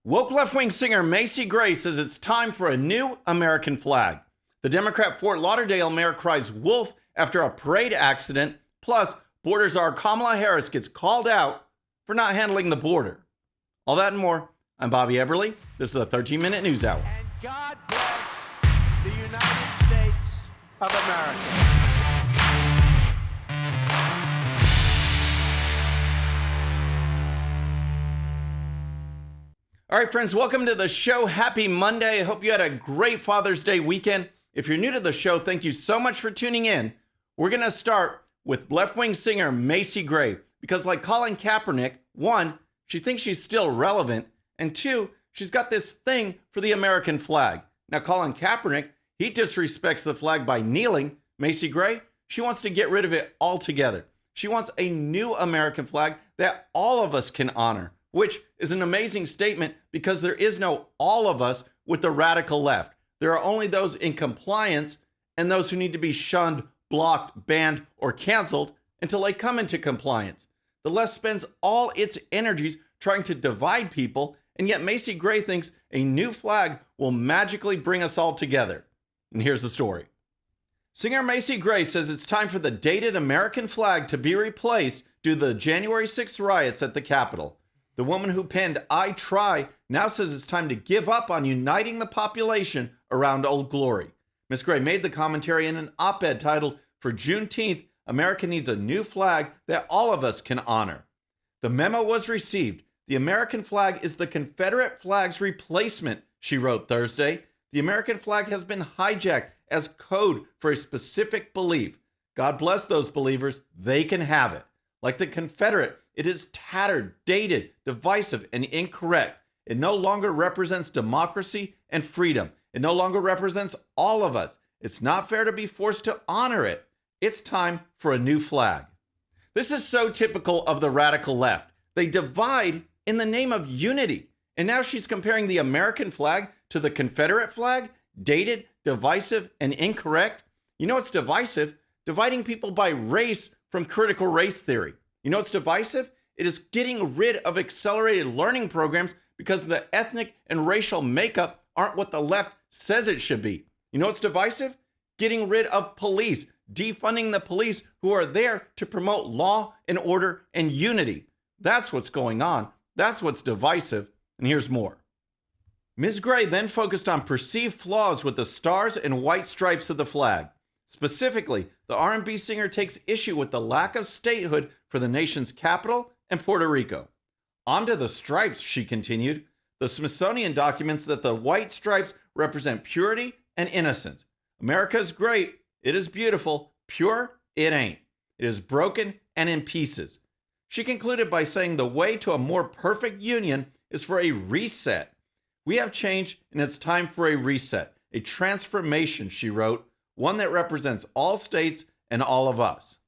Woke left-wing singer Macy Gray says it's time for a new American flag. The Democrat Fort Lauderdale mayor cries wolf after a parade accident. Plus, border czar Kamala Harris gets called out for not handling the border. All that and more. I'm Bobby Eberle. This is a 13-minute news hour. And God bless the United States of America. All right, friends, welcome to the show. Happy Monday. I hope you had a great Father's Day weekend. If you're new to the show, thank you so much for tuning in. We're going to start with left-wing singer Macy Gray, because like Colin Kaepernick, one, she thinks she's still relevant, and two, she's got this thing for the American flag. Now, Colin Kaepernick, he disrespects the flag by kneeling. Macy Gray, she wants to get rid of it altogether. She wants a new American flag that all of us can honor, which is an amazing statement because there is no all of us with the radical left. There are only those in compliance and those who need to be shunned, blocked, banned, or canceled until they come into compliance. The left spends all its energies trying to divide people, and yet Macy Gray thinks a new flag will magically bring us all together. And here's the story. Singer Macy Gray says it's time for the dated American flag to be replaced due to the January 6th riots at the Capitol. The woman who penned "I Try" now says it's time to give up on uniting the population around Old Glory. Ms. Gray made the commentary in an op-ed titled, "For Juneteenth, America needs a new flag that all of us can honor." The memo was received. "The American flag is the Confederate flag's replacement," she wrote Thursday. "The American flag has been hijacked as code for a specific belief. God bless those believers. They can have it. Like the Confederate, it is tattered, dated, divisive, and incorrect. It no longer represents democracy and freedom. It no longer represents all of us. It's not fair to be forced to honor it. It's time for a new flag." This is so typical of the radical left. They divide in the name of unity. And now she's comparing the American flag to the Confederate flag, dated, divisive, and incorrect. You know what's divisive? Dividing people by race from critical race theory. You know what's divisive? It is getting rid of accelerated learning programs because the ethnic and racial makeup aren't what the left says it should be. You know what's divisive? Getting rid of police, defunding the police who are there to promote law and order and unity. That's what's going on. That's what's divisive. And here's more. Ms. Gray then focused on perceived flaws with the stars and white stripes of the flag. Specifically, the R&B singer takes issue with the lack of statehood for the nation's capital and Puerto Rico. Onto the stripes, she continued. The Smithsonian documents that the white stripes represent purity and innocence. America is great. It is beautiful. Pure, it ain't. It is broken and in pieces. She concluded by saying the way to a more perfect union is for a reset. We have changed, and it's time for a reset, a transformation, she wrote, one that represents all states and all of us.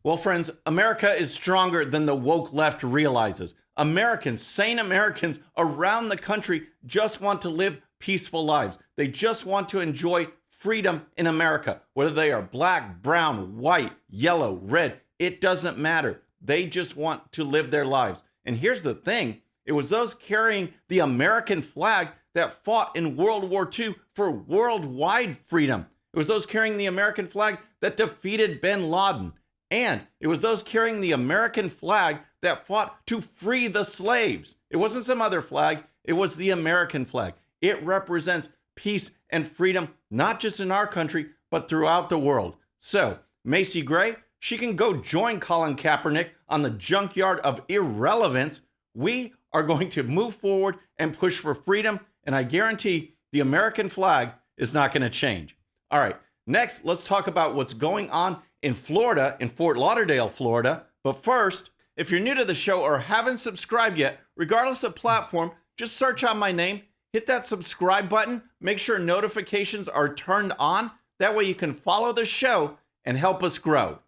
Well, friends, America is stronger than the woke left realizes. Americans, sane Americans around the country just want to live peaceful lives. They just want to enjoy freedom in America, whether they are black, brown, white, yellow, red, it doesn't matter. They just want to live their lives. And here's the thing. It was those carrying the American flag that fought in World War II for worldwide freedom. It was those carrying the American flag that defeated bin Laden. And it was those carrying the American flag that fought to free the slaves. It wasn't some other flag. It was the American flag. It represents peace and freedom, not just in our country, but throughout the world. So, Macy Gray, she can go join Colin Kaepernick on the junkyard of irrelevance. We are going to move forward and push for freedom, and I guarantee the American flag is not going to change. All right, next, let's talk about what's going on in Florida, in Fort Lauderdale, Florida. But first, if you're new to the show or haven't subscribed yet, regardless of platform, just search out my name, hit that subscribe button, make sure notifications are turned on. That way you can follow the show and help us grow.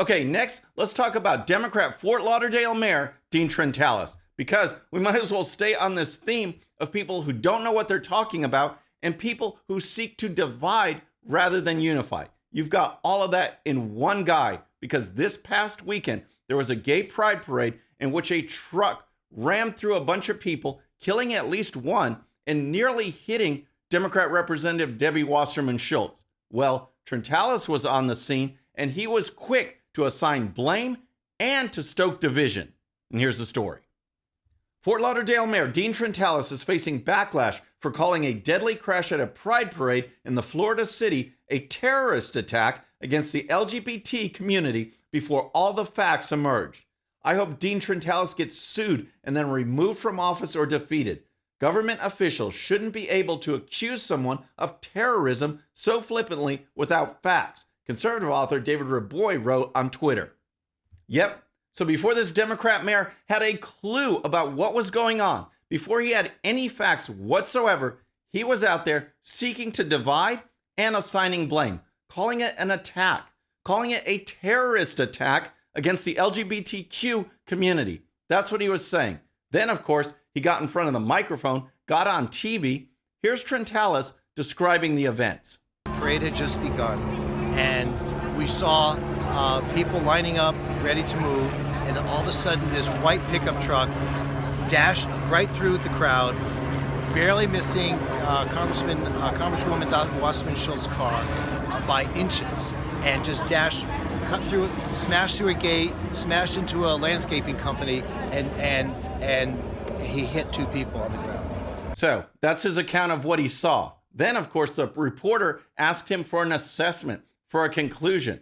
Okay, next, let's talk about Democrat Fort Lauderdale Mayor Dean Trentalis, because we might as well stay on this theme of people who don't know what they're talking about and people who seek to divide rather than unify. You've got all of that in one guy, because this past weekend, there was a gay pride parade in which a truck rammed through a bunch of people, killing at least one and nearly hitting Democrat Representative Debbie Wasserman Schultz. Well, Trentalis was on the scene, and he was quick to assign blame and to stoke division. And here's the story. Fort Lauderdale Mayor Dean Trentalis is facing backlash for calling a deadly crash at a pride parade in the Florida city a terrorist attack against the LGBT community before all the facts emerged. I hope Dean Trentalis gets sued and then removed from office or defeated. Government officials shouldn't be able to accuse someone of terrorism so flippantly without facts, conservative author David Raboy wrote on Twitter. Yep, so before this Democrat mayor had a clue about what was going on, before he had any facts whatsoever, he was out there seeking to divide and assigning blame, calling it an attack, calling it a terrorist attack against the LGBTQ community. That's what he was saying. Then, of course, he got in front of the microphone, got on TV. Here's Trentalis describing the events. The parade had just begun, and we saw people lining up, ready to move, and then all of a sudden this white pickup truck dashed right through the crowd, barely missing Congresswoman Wasserman Schultz's car by inches, and just dashed, cut through, smashed through a gate, smashed into a landscaping company, and he hit two people on the ground. So that's his account of what he saw. Then, of course, the reporter asked him for an assessment, for a conclusion.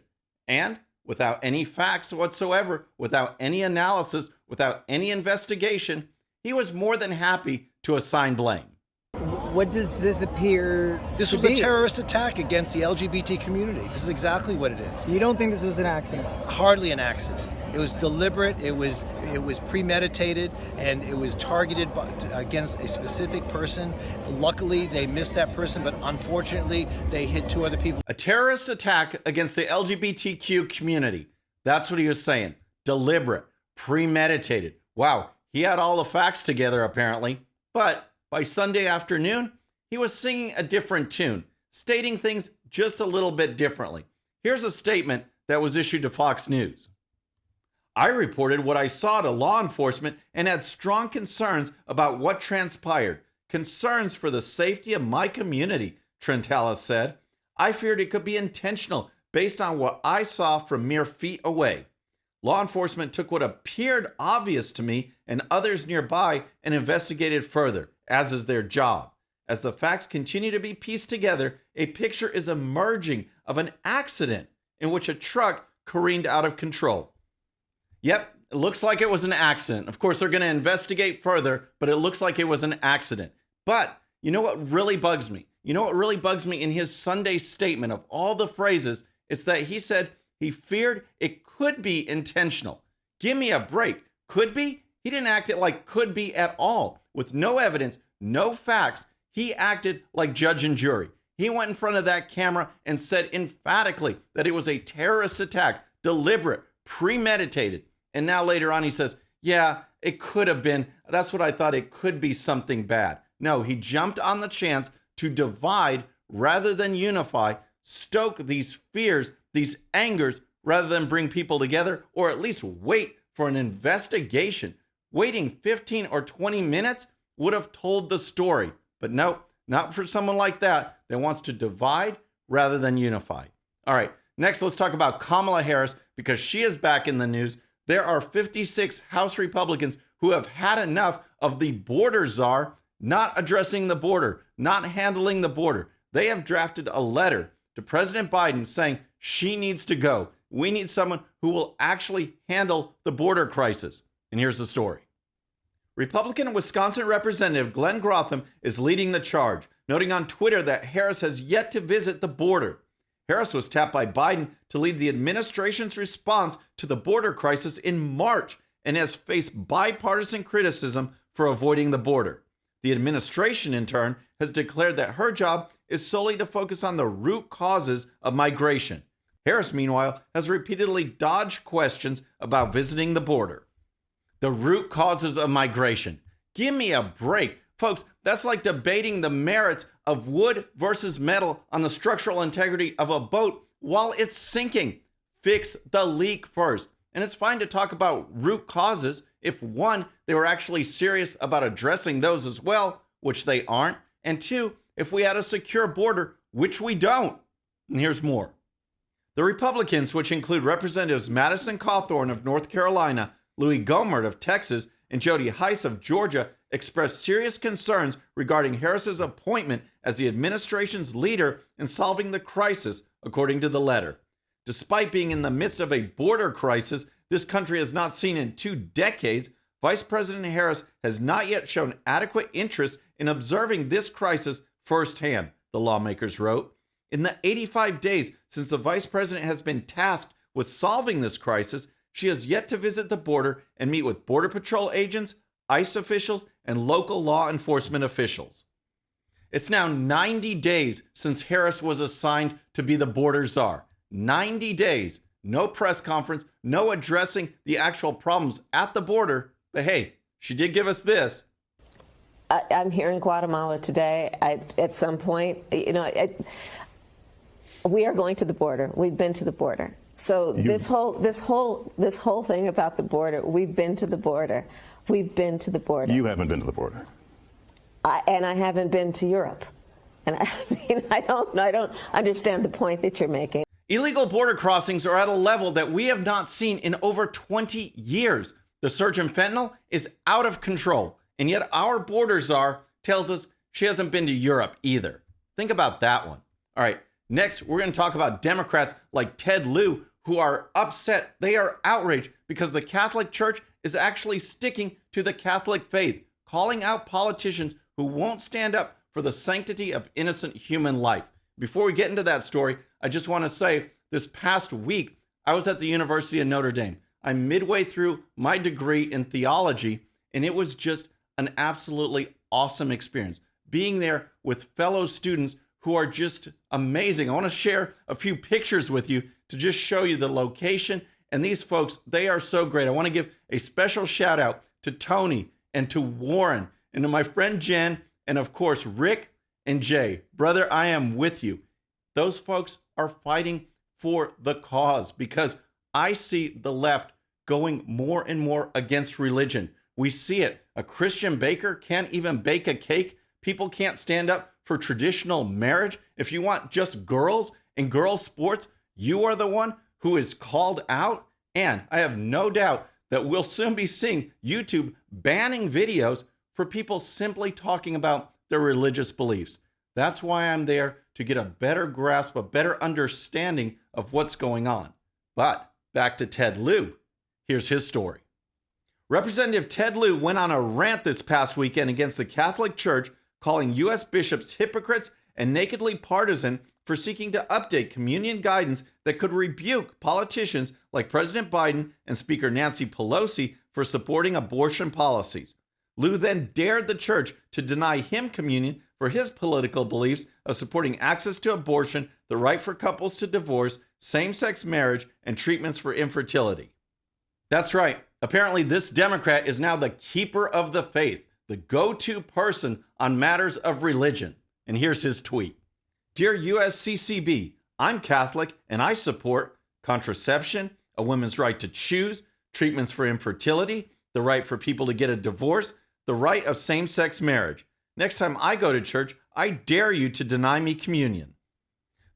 And without any facts whatsoever, without any analysis, without any investigation, he was more than happy to assign blame. What does this appear This to was be? a terrorist attack against the LGBT community. This is exactly what it is. You don't think this was an accident? Hardly an accident. It was deliberate, it was premeditated, and it was targeted against a specific person. Luckily, they missed that person, but unfortunately, they hit two other people. A terrorist attack against the LGBTQ community. That's what he was saying. Deliberate, premeditated. Wow, he had all the facts together apparently. But by Sunday afternoon, he was singing a different tune, stating things just a little bit differently. Here's a statement that was issued to Fox News. I reported what I saw to law enforcement and had strong concerns about what transpired. Concerns for the safety of my community, Trentalis said. I feared it could be intentional based on what I saw from mere feet away. Law enforcement took what appeared obvious to me and others nearby and investigated further, as is their job. As the facts continue to be pieced together, a picture is emerging of an accident in which a truck careened out of control. Yep, it looks like it was an accident. Of course, they're going to investigate further, but it looks like it was an accident. But you know what really bugs me? You know what really bugs me in his Sunday statement of all the phrases? It's that he said he feared it could be intentional. Give me a break. Could be? He didn't act it like could be at all. With no evidence, no facts, he acted like judge and jury. He went in front of that camera and said emphatically that it was a terrorist attack, deliberate, premeditated. And now later on he says, yeah, it could have been. That's what I thought. It could be something bad. No, he jumped on the chance to divide rather than unify, stoke these fears, these angers, rather than bring people together, or at least wait for an investigation. Waiting 15 or 20 minutes would have told the story. But no, not for someone like that wants to divide rather than unify. All right, next let's talk about Kamala Harris, because she is back in the news. There are 56 House Republicans who have had enough of the border czar not addressing the border, not handling the border. They have drafted a letter to President Biden saying she needs to go. We need someone who will actually handle the border crisis. And here's the story. Republican Wisconsin Representative Glenn Grotham is leading the charge, noting on Twitter that Harris has yet to visit the border. Harris was tapped by Biden to lead the administration's response to the border crisis in March and has faced bipartisan criticism for avoiding the border. The administration, in turn, has declared that her job is solely to focus on the root causes of migration. Harris, meanwhile, has repeatedly dodged questions about visiting the border. The root causes of migration. Give me a break. Folks, that's like debating the merits of wood versus metal on the structural integrity of a boat while it's sinking. Fix the leak first. And it's fine to talk about root causes if one, they were actually serious about addressing those as well, which they aren't. And two, if we had a secure border, which we don't. And here's more. The Republicans, which include Representatives Madison Cawthorn of North Carolina, Louis Gohmert of Texas, and Jody Hice of Georgia, expressed serious concerns regarding Harris's appointment as the administration's leader in solving the crisis, according to the letter. Despite being in the midst of a border crisis this country has not seen in 2 decades, Vice President Harris has not yet shown adequate interest in observing this crisis firsthand, the lawmakers wrote. In the 85 days since the vice president has been tasked with solving this crisis, she has yet to visit the border and meet with Border Patrol agents, ICE officials, and local law enforcement officials. It's now 90 days since Harris was assigned to be the border czar. 90 days, no press conference, no addressing the actual problems at the border. But hey, she did give us this. I'm here in Guatemala today. At some point, we are going to the border. We've been to the border. So this whole thing about the border, we've been to the border. We've been to the border. You haven't been to the border. And I haven't been to Europe. And I don't understand the point that you're making. Illegal border crossings are at a level that we have not seen in over 20 years. The surge in fentanyl is out of control. And yet our border czar tells us she hasn't been to Europe either. Think about that one. All right, next we're going to talk about Democrats like Ted Lieu who are upset. They are outraged because the Catholic Church is actually sticking to the Catholic faith, calling out politicians who won't stand up for the sanctity of innocent human life. Before we get into that story, I just want to say this past week, I was at the University of Notre Dame. I'm midway through my degree in theology, and it was just an absolutely awesome experience. Being there with fellow students who are just amazing. I want to share a few pictures with you to just show you the location. And these folks, they are so great. I want to give a special shout out to Tony and to Warren and to my friend Jen and of course Rick and Jay. Brother, I am with you. Those folks are fighting for the cause because I see the left going more and more against religion. We see it. A Christian baker can't even bake a cake. People can't stand up for traditional marriage. If you want just girls and girls sports, you are the one who is called out. And I have no doubt that we'll soon be seeing YouTube banning videos for people simply talking about their religious beliefs. That's why I'm there, to get a better grasp, a better understanding of what's going on. But back to Ted Lieu. Here's his story. Representative Ted Lieu went on a rant this past weekend against the Catholic Church, calling U.S. bishops hypocrites and nakedly partisan for seeking to update communion guidance that could rebuke politicians like President Biden and Speaker Nancy Pelosi for supporting abortion policies. Lieu then dared the church to deny him communion for his political beliefs of supporting access to abortion, the right for couples to divorce, same-sex marriage, and treatments for infertility. That's right. Apparently, this Democrat is now the keeper of the faith, the go-to person on matters of religion. And here's his tweet. Dear USCCB, I'm Catholic and I support contraception, a woman's right to choose, treatments for infertility, the right for people to get a divorce, the right of same-sex marriage. Next time I go to church, I dare you to deny me communion.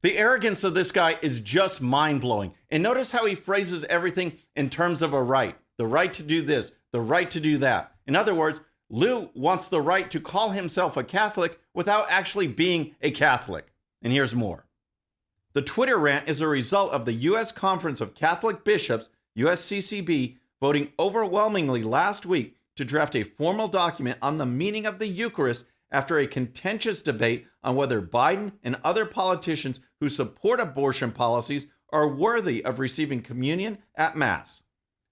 The arrogance of this guy is just mind-blowing. And notice how he phrases everything in terms of a right. The right to do this, the right to do that. In other words, Lieu wants the right to call himself a Catholic without actually being a Catholic. And here's more. The Twitter rant is a result of the U.S. Conference of Catholic Bishops, USCCB, voting overwhelmingly last week to draft a formal document on the meaning of the Eucharist after a contentious debate on whether Biden and other politicians who support abortion policies are worthy of receiving communion at Mass.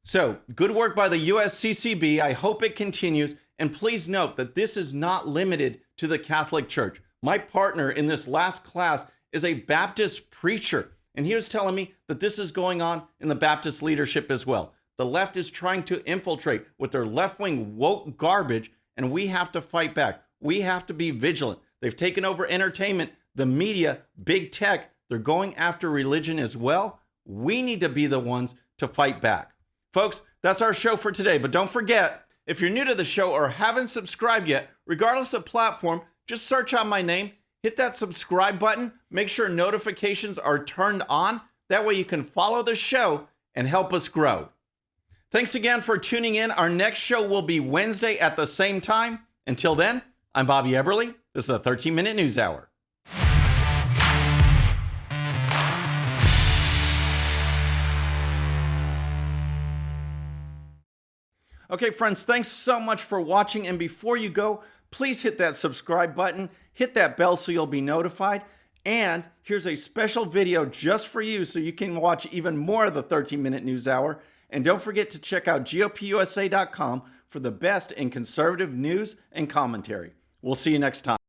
So, good work by the USCCB. I hope it continues. And please note that this is not limited to the Catholic Church. My partner in this last class is a Baptist preacher, and he was telling me that this is going on in the Baptist leadership as well. The left is trying to infiltrate with their left-wing woke garbage, and we have to fight back. We have to be vigilant. They've taken over entertainment, the media, big tech. They're going after religion as well. We need to be the ones to fight back. Folks, that's our show for today. But don't forget, if you're new to the show or haven't subscribed yet, regardless of platform, just search out my name, hit that subscribe button, make sure notifications are turned on. That way you can follow the show and help us grow. Thanks again for tuning in. Our next show will be Wednesday at the same time. Until then, I'm Bobby Eberle. This is a 13-minute news hour. Okay, friends, thanks so much for watching. And before you go, please hit that subscribe button, hit that bell so you'll be notified. And here's a special video just for you so you can watch even more of the 13-minute news hour. And don't forget to check out GOPUSA.com for the best in conservative news and commentary. We'll see you next time.